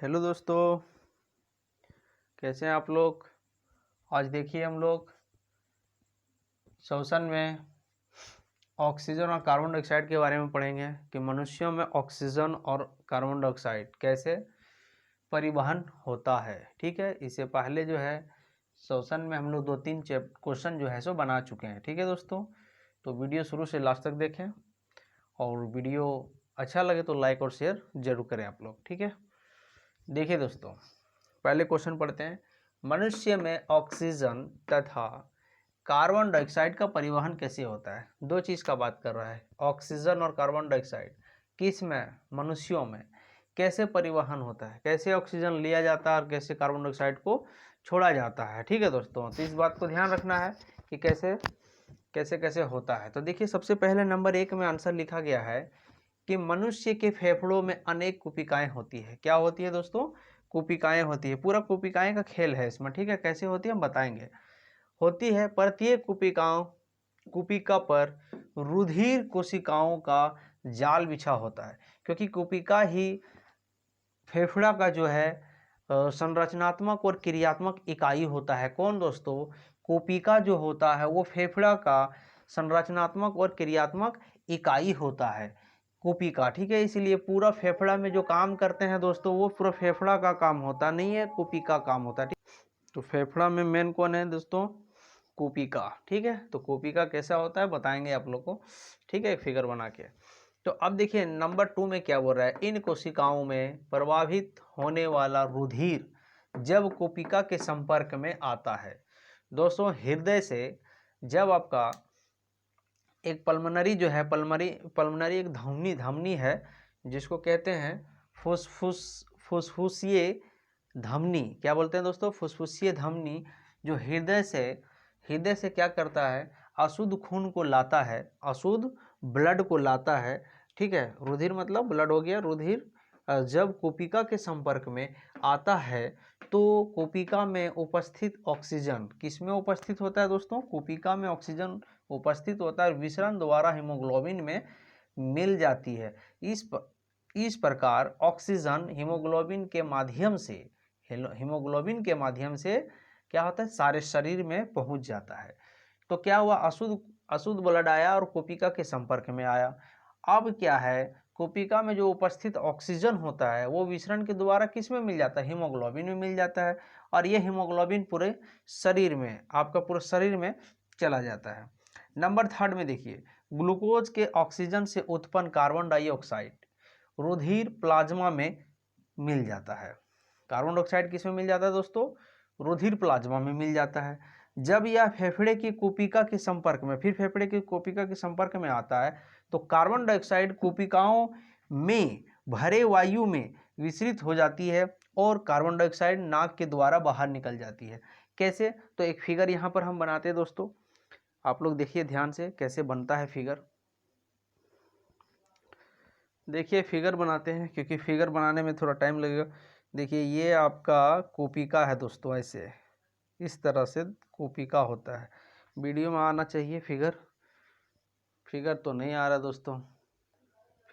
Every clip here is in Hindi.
हेलो दोस्तों, कैसे हैं आप लोग। आज देखिए हम लोग श्वसन में ऑक्सीजन और कार्बन डाइऑक्साइड के बारे में पढ़ेंगे कि मनुष्यों में ऑक्सीजन और कार्बन डाइऑक्साइड कैसे परिवहन होता है। ठीक है, इससे पहले जो है श्वसन में हम लोग 2-3 क्वेश्चन जो है सो बना चुके हैं। ठीक है दोस्तों, तो वीडियो शुरू से लास्ट तक देखें और वीडियो अच्छा लगे तो लाइक और शेयर जरूर करें आप लोग। ठीक है, देखिए दोस्तों, पहले क्वेश्चन पढ़ते हैं। मनुष्य में ऑक्सीजन तथा कार्बन डाइऑक्साइड का परिवहन कैसे होता है। दो चीज़ का बात कर रहा है, ऑक्सीजन और कार्बन डाइऑक्साइड। किस में? मनुष्यों में कैसे परिवहन होता है, कैसे ऑक्सीजन लिया जाता है और कैसे कार्बन डाइऑक्साइड को छोड़ा जाता है। ठीक है दोस्तों, तो इस बात को ध्यान रखना है कि कैसे कैसे कैसे होता है। तो देखिए, सबसे पहले नंबर 1 में आंसर लिखा गया है कि मनुष्य के फेफड़ों में अनेक कुपिकाएं होती है। क्या होती है दोस्तों? कुपिकाएं होती है। पूरा कुपिकाएं का खेल है इसमें। ठीक है, कैसे होती है हम बताएंगे। होती है प्रत्येक कुपिका पर रुधिर कोशिकाओं का जाल बिछा होता है, क्योंकि कुपिका ही फेफड़ा का जो है संरचनात्मक और क्रियात्मक इकाई होता है। कौन दोस्तों? कुपिका जो होता है वो फेफड़ा का संरचनात्मक और क्रियात्मक इकाई होता है, कुपिका। ठीक है, इसलिए पूरा फेफड़ा में जो काम करते हैं दोस्तों, वो पूरा फेफड़ा का काम होता नहीं है, कुपिका काम होता है। ठीक, तो फेफड़ा में मेन कौन है दोस्तों? कुपिका। ठीक है, तो कुपिका कैसा होता है बताएंगे आप लोग को। ठीक है, एक फिगर बना के। तो अब देखिए नंबर 2 में क्या बोल रहा है। इन कोशिकाओं में प्रवाहित होने वाला रुधिर जब कोशिका के संपर्क में आता है दोस्तों, हृदय से जब आपका एक पल्मोनरी जो है, पल्मोनरी एक धमनी है जिसको कहते हैं फुसफुसीय धमनी। क्या बोलते हैं दोस्तों? फुसफुसीय धमनी, जो हृदय से क्या करता है, अशुद्ध खून को लाता है, अशुद्ध ब्लड को लाता है। ठीक है, रुधिर मतलब ब्लड हो गया। रुधिर जब कोशिका के संपर्क में आता है तो कोशिका में उपस्थित ऑक्सीजन किस में उपस्थित होता है दोस्तों? कोशिका में ऑक्सीजन उपस्थित होता है, विसरण द्वारा हीमोग्लोबिन में मिल जाती है। इस प्रकार ऑक्सीजन हीमोग्लोबिन के माध्यम से क्या होता है, सारे शरीर में पहुंच जाता है। तो क्या हुआ, अशुद्ध ब्लड आया और कोशिका के संपर्क में आया। अब क्या है, कोशिका में जो उपस्थित ऑक्सीजन होता है वो विसरण के द्वारा किस में मिल जाता है? हीमोग्लोबिन में मिल जाता है, और ये हीमोग्लोबिन पूरे शरीर में, आपका पूरे शरीर में चला जाता है। नंबर 3 में देखिए, ग्लूकोज के ऑक्सीजन से उत्पन्न कार्बन डाइऑक्साइड रुधिर प्लाज्मा में मिल जाता है। कार्बन डाइऑक्साइड किस में मिल जाता है दोस्तों? रुधिर प्लाज्मा में मिल जाता है। जब यह फेफड़े की कोशिका के संपर्क में, फिर फेफड़े की कोशिका के संपर्क में आता है तो कार्बन डाइऑक्साइड कोशिकाओं में भरे वायु में विसरित हो जाती है और कार्बन डाइऑक्साइड नाक के द्वारा बाहर निकल जाती है। कैसे? तो एक फिगर यहाँ पर हम बनाते हैं दोस्तों, आप लोग देखिए ध्यान से कैसे बनता है फिगर। देखिए फिगर बनाते हैं, क्योंकि फिगर बनाने में थोड़ा टाइम लगेगा। देखिए ये आपका कोशिका है दोस्तों, ऐसे इस तरह से कोशिका होता है। वीडियो में आना चाहिए फिगर। फिगर तो नहीं आ रहा दोस्तों,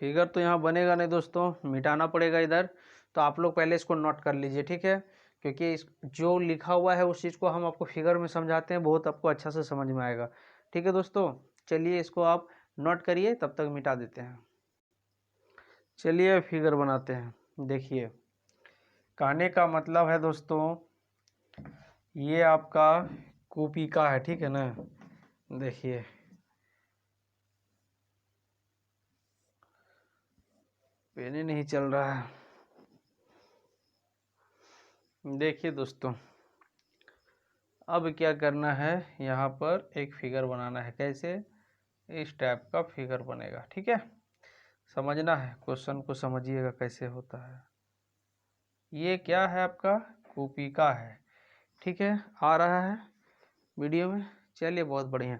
फिगर तो यहाँ बनेगा नहीं दोस्तों, मिटाना पड़ेगा इधर। तो आप लोग पहले इसको नोट कर लीजिए। ठीक है, क्योंकि इस जो लिखा हुआ है उस चीज़ को हम आपको फिगर में समझाते हैं, बहुत आपको अच्छा से समझ में आएगा। ठीक है दोस्तों, चलिए इसको आप नोट करिए, तब तक मिटा देते हैं। चलिए फिगर बनाते हैं। देखिए, कहने का मतलब है दोस्तों, ये आपका कोशिका है। ठीक है ना, देखिए पेन ही नहीं चल रहा है। देखिए दोस्तों, अब क्या करना है, यहाँ पर एक फिगर बनाना है। कैसे? इस टाइप का फिगर बनेगा। ठीक है, समझना है, क्वेश्चन को समझिएगा कैसे होता है। ये क्या है, आपका कोशिका है। ठीक है, आ रहा है वीडियो में। चलिए बहुत बढ़िया।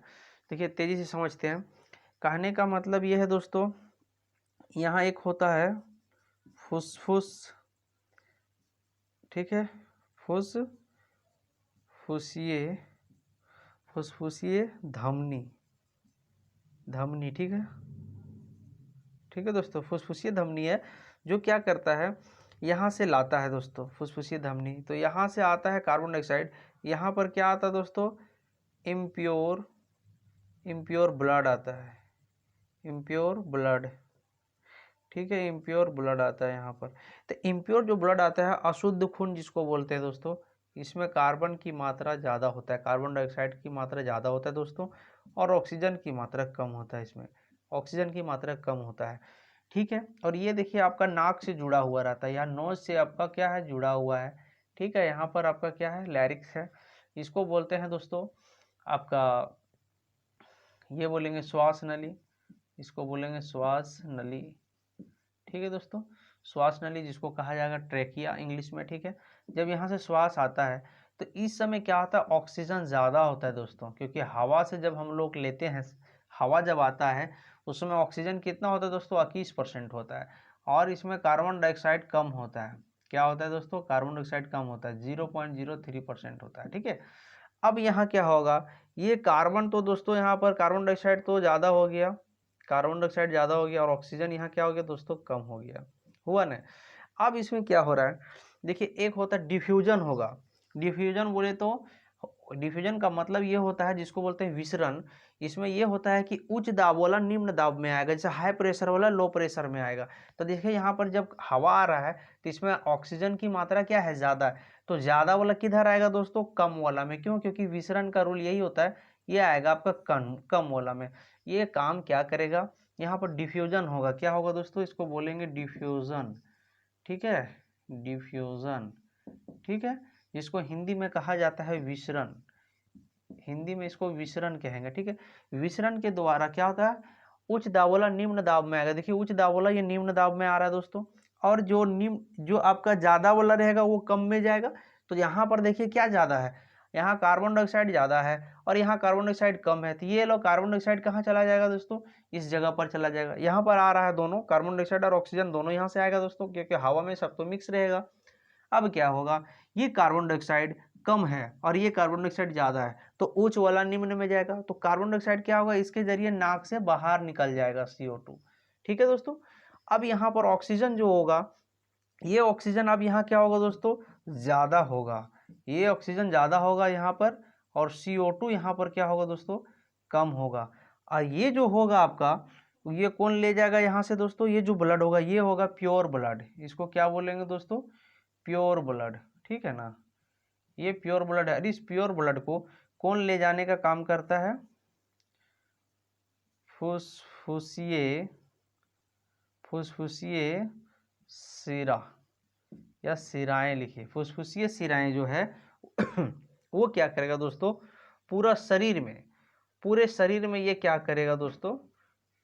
देखिए तेजी से समझते हैं। कहने का मतलब ये है दोस्तों, यहाँ एक होता है फुसफुस। ठीक है, फुसफुसीय धमनी। ठीक है, ठीक है दोस्तों, फुसफुसीय धमनी है जो क्या करता है, यहाँ से लाता है दोस्तों फुसफुसिया धमनी, तो यहाँ से आता है कार्बन डाइऑक्साइड, यहाँ पर क्या आता है दोस्तों, इम्प्योर ब्लड आता है, इम्प्योर ब्लड, ठीक है, इम्प्योर ब्लड आता है यहाँ पर। तो इम्प्योर जो ब्लड आता है, अशुद्ध खून जिसको बोलते हैं दोस्तों, इसमें कार्बन की मात्रा ज़्यादा होता है, कार्बन डाइऑक्साइड की मात्रा ज़्यादा होता है दोस्तों, और ऑक्सीजन की मात्रा कम होता है, इसमें ऑक्सीजन की मात्रा कम होता है, ठीक है। और ये देखिए आपका नाक से जुड़ा हुआ रहता है, या नोज से आपका क्या है, जुड़ा हुआ है, ठीक है। यहाँ पर आपका क्या है, लैरिक्स है, इसको बोलते हैं दोस्तों आपका, ये बोलेंगे श्वास नली, इसको बोलेंगे श्वास नली, ठीक है दोस्तों, श्वास नली जिसको कहा जाएगा ट्रेकिया इंग्लिश में, ठीक है। जब यहाँ से श्वास आता है तो इस समय क्या होता है, ऑक्सीजन ज़्यादा होता है दोस्तों, क्योंकि हवा से जब हम लोग लेते हैं, हवा जब आता है उस समय ऑक्सीजन कितना होता है दोस्तों, 21% होता है, और इसमें कार्बन डाइऑक्साइड कम होता है। क्या होता है दोस्तों, कार्बन डाइऑक्साइड कम होता है, 0.03% होता है, ठीक है। अब यहाँ क्या होगा, ये कार्बन तो दोस्तों यहाँ पर कार्बन डाइऑक्साइड तो ज़्यादा हो गया, कार्बन डाइऑक्साइड ज़्यादा हो गया, और ऑक्सीजन यहाँ क्या हो गया दोस्तों, कम हो गया, हुआ ना। अब इसमें क्या हो रहा है, देखिए एक होता है डिफ्यूजन होगा, डिफ्यूजन बोले तो, डिफ्यूजन का मतलब ये होता है जिसको बोलते हैं विसरण। इसमें ये होता है कि उच्च दाब वाला निम्न दाब में आएगा, जैसे हाई प्रेशर वाला लो प्रेशर में आएगा। तो देखिए यहाँ पर जब हवा आ रहा है तो इसमें ऑक्सीजन की मात्रा क्या है, ज़्यादा है, तो ज़्यादा वाला किधर आएगा दोस्तों, कम वाला में, क्यों, क्योंकि विसरण का रूल यही होता है, ये आएगा आपका कम वाला में। ये काम क्या करेगा, यहाँ पर डिफ्यूजन होगा, क्या होगा दोस्तों, इसको बोलेंगे डिफ्यूजन, ठीक है, डिफ्यूजन, ठीक है, जिसको हिंदी में कहा जाता है विसरण, हिंदी में इसको विसरण कहेंगे, ठीक है। विसरण के द्वारा क्या होता है, उच्च दाब वाला निम्न दाब में आएगा, देखिए उच्च दाब वाला ये निम्न दाब में आ रहा है दोस्तों, और जो निम्न जो आपका ज्यादा वाला रहेगा वो कम में जाएगा। तो यहाँ पर देखिए क्या ज्यादा है, यहाँ कार्बन डाइऑक्साइड ज्यादा है और यहाँ कार्बन डाइऑक्साइड कम है, तो ये लो कार्बन डाइऑक्साइड कहाँ चला जाएगा दोस्तों, इस जगह पर चला जाएगा। यहाँ पर आ रहा है दोनों, कार्बन डाइऑक्साइड और ऑक्सीजन दोनों यहाँ से आएगा दोस्तों, क्योंकि हवा में सब तो मिक्स रहेगा। अब क्या होगा, ये कार्बन डाइऑक्साइड कम है और ये कार्बन डाइऑक्साइड ज्यादा है, तो उच्च वाला निम्न में जाएगा, तो कार्बन डाइऑक्साइड क्या होगा, इसके जरिए नाक से बाहर निकल जाएगा CO2, ठीक है दोस्तों। अब यहाँ पर ऑक्सीजन जो होगा, ये ऑक्सीजन अब यहाँ क्या होगा दोस्तों, ज्यादा होगा, ये ऑक्सीजन ज्यादा होगा यहाँ पर, और CO2 यहाँ पर क्या होगा दोस्तों, कम होगा। और ये जो होगा आपका, ये कौन ले जाएगा यहाँ से दोस्तों, ये जो ब्लड होगा ये होगा प्योर ब्लड, इसको क्या बोलेंगे दोस्तों, प्योर ब्लड, ठीक है ना, ये प्योर ब्लड है। इस प्योर ब्लड को कौन ले जाने का काम करता है, फुसफुसिए, फुसफुसिए सिरा या सिराएं लिखिए, फुसफुसिए सिराएं जो है वो क्या करेगा दोस्तों, पूरा शरीर में, पूरे शरीर में ये क्या करेगा दोस्तों,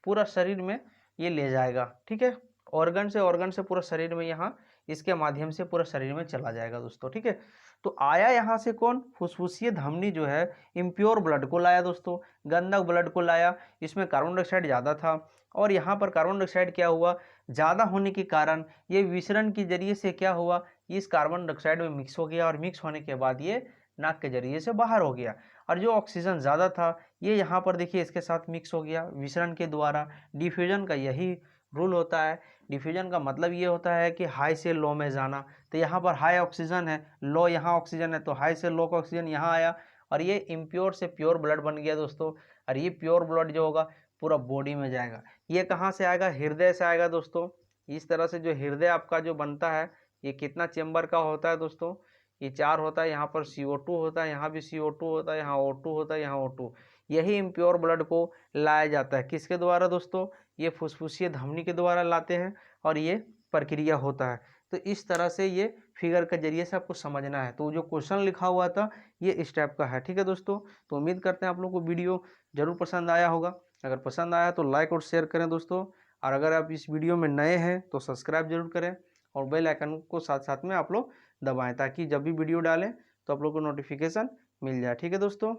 पूरा शरीर में ये ले जाएगा, ठीक है, ऑर्गन से पूरा शरीर में, यहाँ इसके माध्यम से पूरा शरीर में चला जाएगा दोस्तों, ठीक है। तो आया यहाँ से कौन, फुसफुसिए धमनी जो है इम्प्योर ब्लड को लाया दोस्तों, गंदक ब्लड को लाया, इसमें कार्बन डाइऑक्साइड ज़्यादा था, और यहाँ पर कार्बन डाइऑक्साइड क्या हुआ, ज़्यादा होने के कारण ये विसरण के जरिए से क्या हुआ, इस कार्बन डाइऑक्साइड में मिक्स हो गया, और मिक्स होने के बाद ये नाक के जरिए से बाहर हो गया, और जो ऑक्सीजन ज़्यादा था ये यहाँ पर देखिए इसके साथ मिक्स हो गया विसरण के द्वारा। डिफ्यूजन का यही रूल होता है, डिफ्यूजन का मतलब ये होता है कि हाई से लो में जाना, तो यहाँ पर हाई ऑक्सीजन है, लो यहाँ ऑक्सीजन है, तो हाई से लो का ऑक्सीजन यहाँ आया, और ये इम्प्योर से प्योर ब्लड बन गया दोस्तों। और ये प्योर ब्लड जो होगा पूरा बॉडी में जाएगा, ये कहाँ से आएगा, हृदय से आएगा दोस्तों। इस तरह से जो हृदय आपका जो बनता है, ये कितना चेम्बर का होता है दोस्तों, ये 4 होता है, यहाँ पर CO2 होता है, यहाँ भी CO2 होता है, यहाँ O2 होता है, यहाँ O2। यही इम्प्योर ब्लड को लाया जाता है किसके द्वारा दोस्तों, ये फुसफुसिए धमनी के द्वारा लाते हैं, और ये प्रक्रिया होता है। तो इस तरह से ये फिगर के जरिए से आपको समझना है। तो जो क्वेश्चन लिखा हुआ था ये इस टाइप का है, ठीक है दोस्तों। तो उम्मीद करते हैं आप लोगों को वीडियो जरूर पसंद आया होगा, अगर पसंद आया तो लाइक और शेयर करें दोस्तों, और अगर आप इस वीडियो में नए हैं तो सब्सक्राइब जरूर करें, और बेल आइकन को साथ साथ में आप लोग दबाएं, ताकि जब भी वीडियो डालें तो आप लोग को नोटिफिकेशन मिल जाए, ठीक है दोस्तों।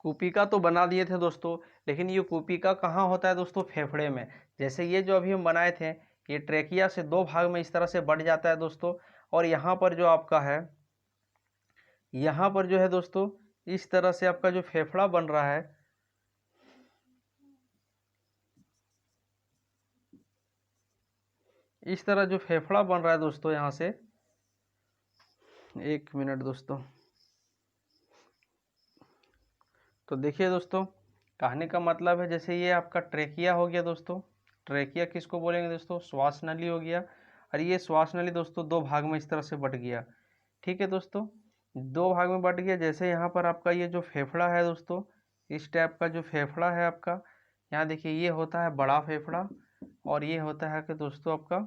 कूपिका तो बना दिए थे दोस्तों, लेकिन ये कूपिका कहाँ होता है दोस्तों, फेफड़े में। जैसे ये जो अभी हम बनाए थे, ये ट्रेकिया से 2 भाग में इस तरह से बढ़ जाता है दोस्तों, और यहाँ पर जो आपका है, यहाँ पर जो है दोस्तों इस तरह से आपका जो फेफड़ा बन रहा है, इस तरह जो फेफड़ा बन रहा है दोस्तों, यहाँ से 1 मिनट दोस्तों। तो देखिए दोस्तों, कहने का मतलब है जैसे ये आपका ट्रेकिया हो गया दोस्तों। ट्रेकिया किसको बोलेंगे दोस्तों? श्वास नली हो गया। और ये श्वास नली दोस्तों 2 भाग में इस तरह से बट गया। ठीक है दोस्तों, 2 भाग में बट गया। जैसे यहाँ पर आपका ये जो फेफड़ा है दोस्तों, इस टाइप का जो फेफड़ा है आपका, यहाँ देखिए ये होता है बड़ा फेफड़ा, और ये होता है कि दोस्तों आपका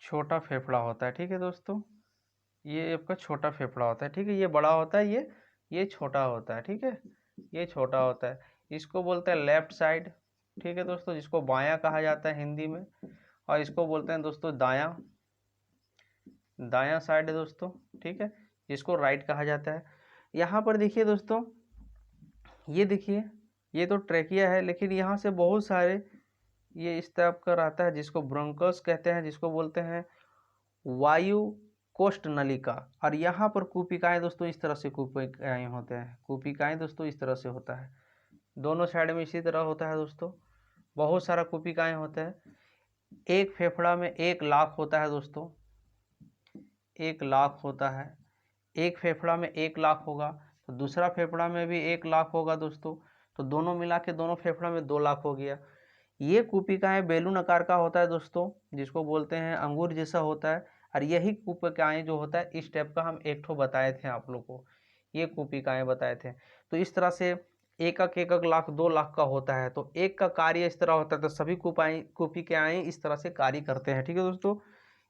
छोटा फेफड़ा होता है। ठीक है दोस्तों, ये आपका छोटा फेफड़ा होता है। ठीक है, ये बड़ा होता है, ये छोटा होता है। ठीक है, ये छोटा होता है। इसको बोलते हैं लेफ्ट साइड। ठीक है दोस्तों, जिसको बायां कहा जाता है हिंदी में। और इसको बोलते हैं दोस्तों दायां, दायां साइड है दोस्तों। ठीक है, जिसको राइट कहा जाता है। यहाँ पर देखिए दोस्तों, ये देखिए, ये तो ट्रेकिया है, लेकिन यहाँ से बहुत सारे ये इस टाइप का रहता है, जिसको ब्रोंकस कहते हैं, जिसको बोलते हैं वायु कोष्ठ नलिका। और यहाँ पर कूपिकाएं दोस्तों इस तरह से कूपिकाएं होते हैं। कूपिकाएं दोस्तों इस तरह से होता है, दोनों साइड में इसी तरह होता है दोस्तों। बहुत सारा कूपिकाएं होते हैं। एक फेफड़ा में 1 लाख होता है दोस्तों, 1 लाख होता है। एक फेफड़ा में 1 लाख होगा, तो दूसरा फेफड़ा में भी 1 लाख होगा दोस्तों। तो दोनों मिला के दोनों फेफड़ा में 2 लाख हो गया। ये कूपिकाएं बेलून आकार का होता है दोस्तों, जिसको बोलते हैं अंगूर जैसा होता है। और यही कूपिकाएं जो होता है इस टाइप का, हम एक ठो बताए थे आप लोग को, ये कूपिकाएं बताए थे। तो इस तरह से एक लाख 2 लाख का होता है। तो एक का कार्य इस तरह होता है, तो सभी कूपिकाएं इस तरह से कार्य करते हैं। ठीक है दोस्तों,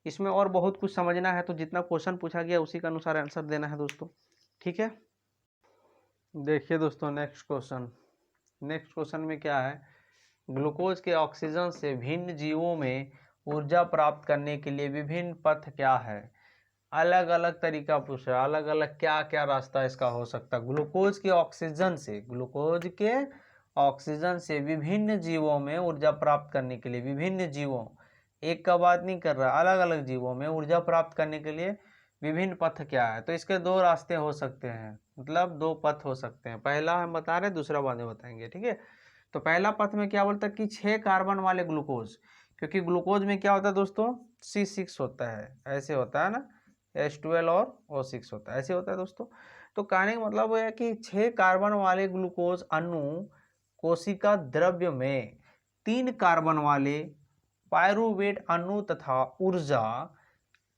इसमें और बहुत कुछ समझना है, तो जितना क्वेश्चन पूछा गया उसी के अनुसार आंसर देना है दोस्तों। ठीक है, देखिए दोस्तों नेक्स्ट क्वेश्चन। नेक्स्ट क्वेश्चन में क्या है, ग्लूकोज के ऑक्सीजन से भिन्न जीवों में ऊर्जा प्राप्त करने के लिए विभिन्न पथ क्या है? अलग अलग तरीका पूछ रहा है, अलग अलग क्या क्या रास्ता इसका हो सकता है। ग्लूकोज के ऑक्सीजन से, ग्लूकोज के ऑक्सीजन से विभिन्न जीवों में ऊर्जा प्राप्त करने के लिए, विभिन्न जीवों, एक का बात नहीं कर रहा, अलग अलग जीवों में ऊर्जा प्राप्त करने के लिए विभिन्न पथ क्या है? तो इसके 2 रास्ते हो सकते हैं, मतलब 2 पथ हो सकते हैं। पहला हम बता रहे हैं, दूसरा बाद में बताएंगे। ठीक है, तो पहला पथ में क्या बोलता है कि 6 कार्बन वाले ग्लूकोज, क्योंकि ग्लूकोज में क्या होता है दोस्तों C6 होता है, ऐसे होता है ना, H12 और O6 होता है, ऐसे होता है दोस्तों। तो कहने का मतलब है कि 6 कार्बन वाले ग्लूकोज अणु कोशिका द्रव्य में 3 कार्बन वाले पायरुवेट अणु तथा ऊर्जा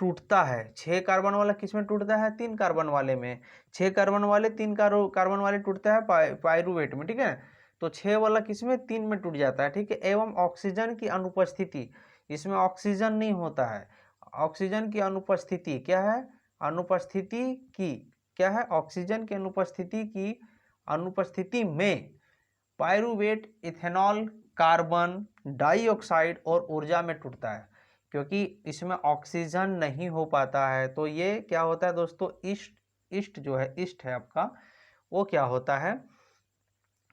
टूटता है। 6 कार्बन वाला किस में टूटता है? 3 कार्बन वाले में। 6 कार्बन वाले 3 कार्बन वाले टूटता है पायरुवेट में। ठीक है, तो 6 वाला किस में? 3 में टूट जाता है। ठीक है, एवं ऑक्सीजन की अनुपस्थिति, इसमें ऑक्सीजन नहीं होता है। ऑक्सीजन की अनुपस्थिति क्या है? अनुपस्थिति की क्या है? ऑक्सीजन की अनुपस्थिति में पायरुवेट, इथेनॉल, कार्बन डाइऑक्साइड और ऊर्जा में टूटता है, क्योंकि इसमें ऑक्सीजन नहीं हो पाता है। तो ये क्या होता है दोस्तों, ईस्ट जो है, ईस्ट है आपका, वो क्या होता है,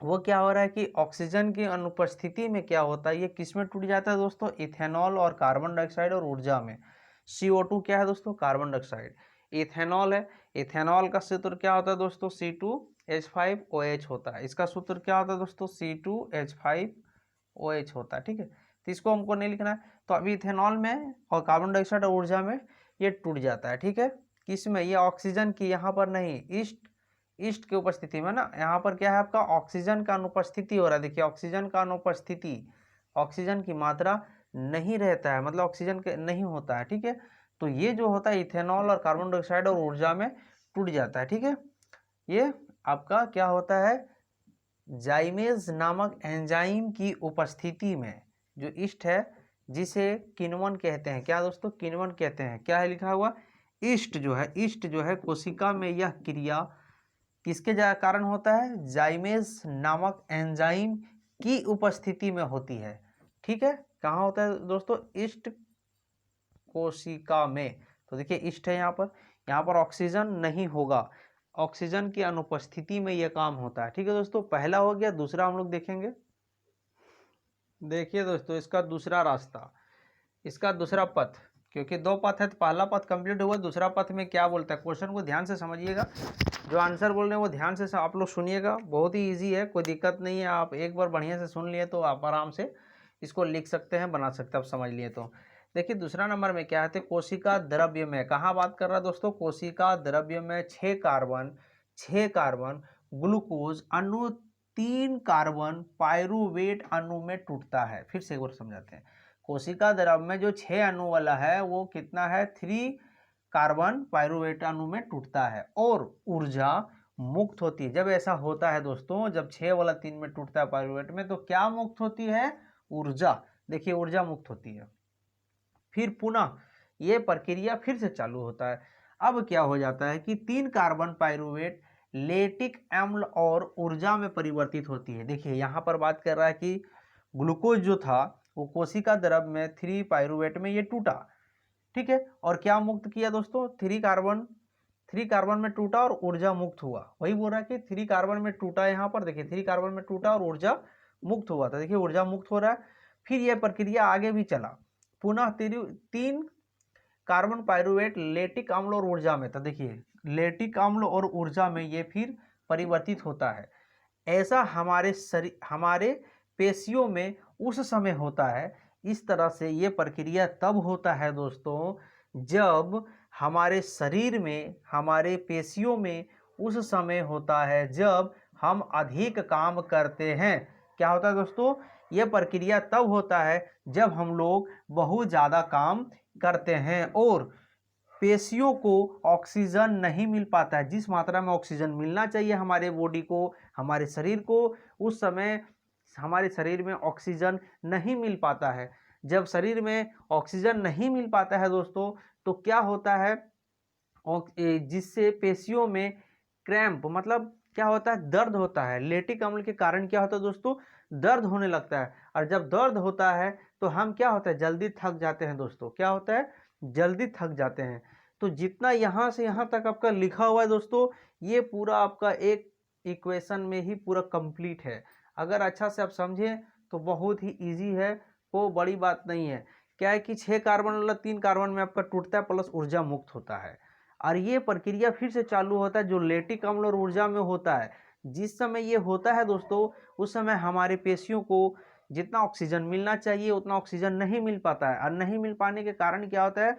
वो क्या हो रहा है कि ऑक्सीजन की अनुपस्थिति में क्या होता है, ये किस में टूट जाता है दोस्तों? इथेनॉल और कार्बन डाइऑक्साइड और ऊर्जा में। CO2 क्या है दोस्तों? Carbon dioxide. इथेनॉल है, इथेनॉल का सूत्र क्या होता है दोस्तों? C2H5OH होता है। इसका सूत्र क्या होता है दोस्तों? C2H5OH होता है। ठीक है, तो इसको हमको नहीं लिखना है। तो अभी इथेनॉल में और कार्बन डाइऑक्साइड और ऊर्जा में ये टूट जाता है। ठीक है, किस में? ये ऑक्सीजन की, यहाँ पर नहीं, ईस्ट की उपस्थिति में ना। यहाँ पर क्या है आपका? ऑक्सीजन का अनुपस्थिति हो रहा है। देखिए, ऑक्सीजन का अनुपस्थिति, ऑक्सीजन की मात्रा नहीं रहता है, मतलब ऑक्सीजन के नहीं होता है। ठीक है, तो ये जो होता है इथेनॉल और कार्बन डाइऑक्साइड और ऊर्जा में टूट जाता है। ठीक है, ये आपका क्या होता है? जाइमेज नामक एंजाइम की उपस्थिति में, जो ईस्ट है, जिसे किण्वन कहते हैं। क्या दोस्तों? किण्वन कहते हैं। क्या है लिखा हुआ? ईस्ट जो है, ईस्ट जो है, कोशिका में यह क्रिया किसके कारण होता है? जाइमेज नामक एंजाइम की उपस्थिति में होती है। ठीक है, कहाँ होता है दोस्तों? ईस्ट कोशिका में। तो देखिए ईस्ट है यहाँ पर ऑक्सीजन नहीं होगा, ऑक्सीजन की अनुपस्थिति में यह काम होता है। ठीक है दोस्तों, पहला हो गया। दूसरा हम लोग देखेंगे। देखिए दोस्तों, इसका दूसरा रास्ता, इसका दूसरा पथ, क्योंकि 2 पथ है तो पहला पथ कंप्लीट हुआ। दूसरा पथ में क्या बोलता है? क्वेश्चन को ध्यान से समझिएगा, जो आंसर बोल रहे हैं वो ध्यान से आप लोग सुनिएगा। बहुत ही इजी है, कोई दिक्कत नहीं है। आप एक बार बढ़िया से सुन लिए तो आप आराम से इसको लिख सकते हैं, बना सकते हैं, आप समझ लिए तो। देखिए दूसरा नंबर में क्या है, तो कोशिका द्रव्य में, कहाँ बात कर रहा है दोस्तों, कोशिका द्रव्य में 6 कार्बन ग्लूकोज अणु 3 कार्बन पायरुवेट अणु में टूटता है। फिर से एक बार समझाते हैं, कोशिका द्रव्य में जो 6 अणु वाला है वो कितना है, 3 कार्बन पायरुवेट अणु में टूटता है और ऊर्जा मुक्त होती है। जब ऐसा होता है दोस्तों, जब 6 वाला 3 में टूटता है पायरुवेट में, तो क्या मुक्त होती है, ऊर्जा। देखिए ऊर्जा मुक्त होती है। फिर पुनः ये प्रक्रिया फिर से चालू होता है। अब क्या हो जाता है कि 3 कार्बन पायरुवेट लेटिक अम्ल और ऊर्जा में परिवर्तित होती है। देखिए यहाँ पर बात कर रहा है कि ग्लूकोज जो था वो कोशिका द्रव्य में 3 पायरुवेट में ये टूटा, ठीक है, और क्या मुक्त किया दोस्तों, 3 कार्बन में टूटा और ऊर्जा मुक्त हुआ। वही बोल रहा है कि 3 कार्बन में टूटा, यहाँ पर देखिए 3 कार्बन में टूटा और ऊर्जा मुक्त हुआ था। देखिए ऊर्जा मुक्त हो रहा है। फिर यह प्रक्रिया आगे भी चला, पुनः 3 कार्बन पायरुवेट लेटिक अम्ल और ऊर्जा में था। देखिए लेटिक अम्ल और ऊर्जा में ये फिर परिवर्तित होता है। ऐसा हमारे पेशियों में उस समय होता है। इस तरह से ये प्रक्रिया तब होता है दोस्तों जब हमारे शरीर में, हमारे पेशियों में उस समय होता है जब हम अधिक काम करते हैं। क्या होता है दोस्तों, यह प्रक्रिया तब होता है जब हम लोग बहुत ज़्यादा काम करते हैं और पेशियों को ऑक्सीजन नहीं मिल पाता है। जिस मात्रा में ऑक्सीजन मिलना चाहिए हमारे बॉडी को, हमारे शरीर को, उस समय हमारे शरीर में ऑक्सीजन नहीं मिल पाता है। जब शरीर में ऑक्सीजन नहीं मिल पाता है दोस्तों, तो क्या होता है, जिससे पेशियों में क्रैम्प, मतलब क्या होता है, दर्द होता है। लेटिक अम्ल के कारण क्या होता है दोस्तों, दर्द होने लगता है। और जब दर्द होता है तो हम क्या होता है, जल्दी थक जाते हैं दोस्तों। क्या होता है, जल्दी थक जाते हैं। तो जितना यहाँ से यहाँ तक आपका लिखा हुआ है दोस्तों, ये पूरा आपका एक इक्वेशन में ही पूरा कंप्लीट है। अगर अच्छा से आप समझें तो बहुत ही इजी है, वो बड़ी बात नहीं है। क्या है कि 6 कार्बन वाला 3 कार्बन में आपका टूटता है प्लस ऊर्जा मुक्त होता है। और ये प्रक्रिया फिर से चालू होता है जो लेटिक अम्ल और ऊर्जा में होता है। जिस समय ये होता है दोस्तों, उस समय हमारे पेशियों को जितना ऑक्सीजन मिलना चाहिए उतना ऑक्सीजन नहीं मिल पाता है। और नहीं मिल पाने के कारण क्या होता है,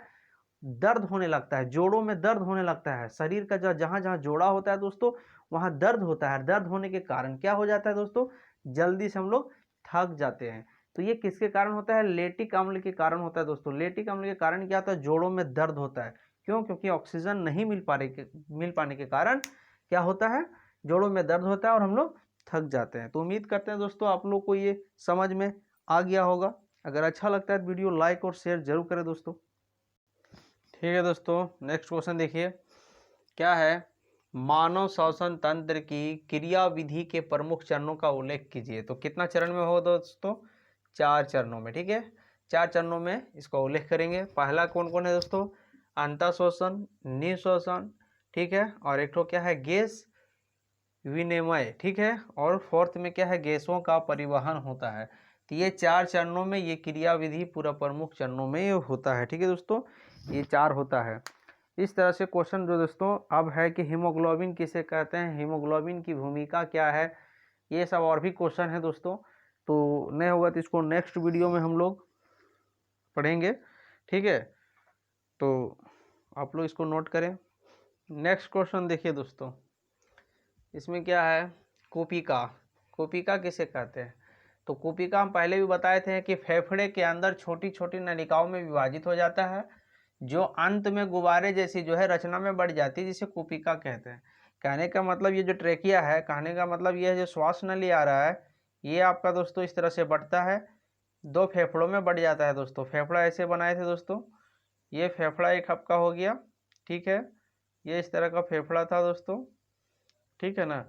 दर्द होने लगता है, जोड़ों में दर्द होने लगता है। शरीर का जहाँ जहाँ जोड़ा होता है दोस्तों, वहाँ दर्द होता है। दर्द होने के कारण क्या हो जाता है दोस्तों, जल्दी से हम लोग थक जाते हैं। तो ये किसके कारण होता है, लेटिक अम्ल के कारण होता है दोस्तों। लेटिक अम्ल के कारण क्या होता है, जोड़ों में दर्द होता है। क्यों, क्योंकि ऑक्सीजन नहीं मिल पाने के कारण क्या होता है, जोड़ों में दर्द होता है और हम लोग थक जाते हैं। तो उम्मीद करते हैं दोस्तों आप लोग को ये समझ में आ गया होगा। अगर अच्छा लगता है तो वीडियो लाइक और शेयर जरूर करें दोस्तों। ठीक है दोस्तों, नेक्स्ट क्वेश्चन देखिए क्या है, मानव श्वसन तंत्र की क्रियाविधि के प्रमुख चरणों का उल्लेख कीजिए। तो कितना चरण में होगा दोस्तों, 4 चरणों में। ठीक है, 4 चरणों में इसका उल्लेख करेंगे। पहला कौन कौन है दोस्तों, अंतःश्वसन, निःश्वसन, ठीक है, और एक तो क्या है, गैस विनिमय, ठीक है, और फोर्थ में क्या है, गैसों का परिवहन होता है। तो ये 4 चरणों में ये क्रियाविधि पूरा प्रमुख चरणों में ये होता है। ठीक है दोस्तों, ये 4 होता है। इस तरह से क्वेश्चन जो दोस्तों अब है कि हीमोग्लोबिन किसे कहते हैं, हीमोग्लोबिन की भूमिका क्या है, ये सब और भी क्वेश्चन है दोस्तों। तो नहीं होगा तो इसको नेक्स्ट वीडियो में हम लोग पढ़ेंगे। ठीक है, तो आप लोग इसको नोट करें। नेक्स्ट क्वेश्चन देखिए दोस्तों, इसमें क्या है, कोपिका। कोपिका किसे कहते हैं, तो कोपिका हम पहले भी बताए थे कि फेफड़े के अंदर छोटी छोटी नलिकाओं में विभाजित हो जाता है, जो अंत में गुब्बारे जैसी जो है रचना में बढ़ जाती है, जिसे कोपिका कहते हैं। कहने का मतलब ये जो ट्रेकिया है, कहने का मतलब ये है जो श्वास नली आ रहा है, ये आपका दोस्तों इस तरह से बढ़ता है, 2 फेफड़ों में बढ़ जाता है दोस्तों। फेफड़ा ऐसे बनाए थे दोस्तों, ये फेफड़ा एक आपका हो गया, ठीक है, ये इस तरह का फेफड़ा था दोस्तों, ठीक है ना।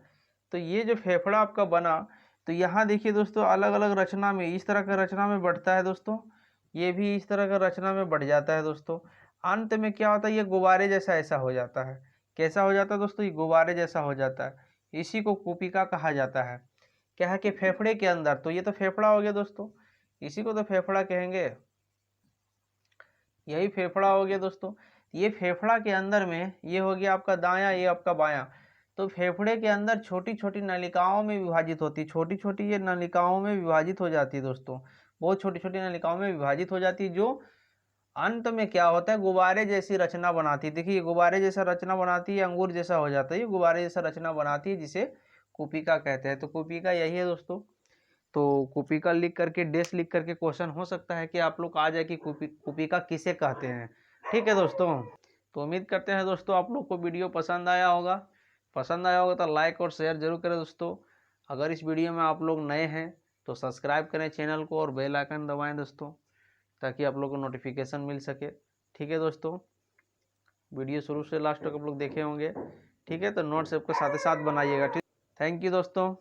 तो ये जो फेफड़ा आपका बना, तो यहाँ देखिए दोस्तों अलग अलग रचना में, इस तरह का रचना में बढ़ता है दोस्तों, ये भी इस तरह का रचना में बढ़ जाता है दोस्तों। अंत में क्या होता है, ये गुब्बारे जैसा ऐसा हो जाता है। कैसा हो जाता है दोस्तों, ये गुब्बारे जैसा हो जाता है। इसी को कोपिका कहा जाता है। क्या है कि फेफड़े के अंदर, तो ये तो फेफड़ा हो गया दोस्तों, इसी को तो फेफड़ा कहेंगे, यही फेफड़ा हो गया दोस्तों। ये फेफड़ा के अंदर में ये हो गया आपका दायां, ये आपका बायां। तो फेफड़े के अंदर छोटी छोटी नलिकाओं में विभाजित होती, छोटी छोटी ये नलिकाओं में विभाजित हो जाती है दोस्तों, बहुत छोटी छोटी नलिकाओं में विभाजित हो जाती है, जो अंत में क्या होता है, गुब्बारे जैसी रचना बनाती है। देखिए गुब्बारे जैसा रचना बनाती है, अंगूर जैसा हो जाता है, ये गुब्बारे जैसा रचना बनाती है, जिसे कुपिका कहते हैं। तो कुपिका यही है दोस्तों। तो कुपिका लिख करके, डेश लिख करके क्वेश्चन हो सकता है कि आप लोग आ जाए कि कुपिका किसे कहते हैं। ठीक है दोस्तों, तो उम्मीद करते हैं दोस्तों आप लोग को वीडियो पसंद आया होगा। पसंद आया होगा तो लाइक और शेयर जरूर करें दोस्तों। अगर इस वीडियो में आप लोग नए हैं तो सब्सक्राइब करें चैनल को और बेल आइकन दबाएं दोस्तों, ताकि आप लोग को नोटिफिकेशन मिल सके। ठीक है दोस्तों, वीडियो शुरू से लास्ट तक आप लोग देखे होंगे। ठीक है, तो नोट्स आपको साथ ही साथ बनाइएगा। ठीक, थैंक यू दोस्तों।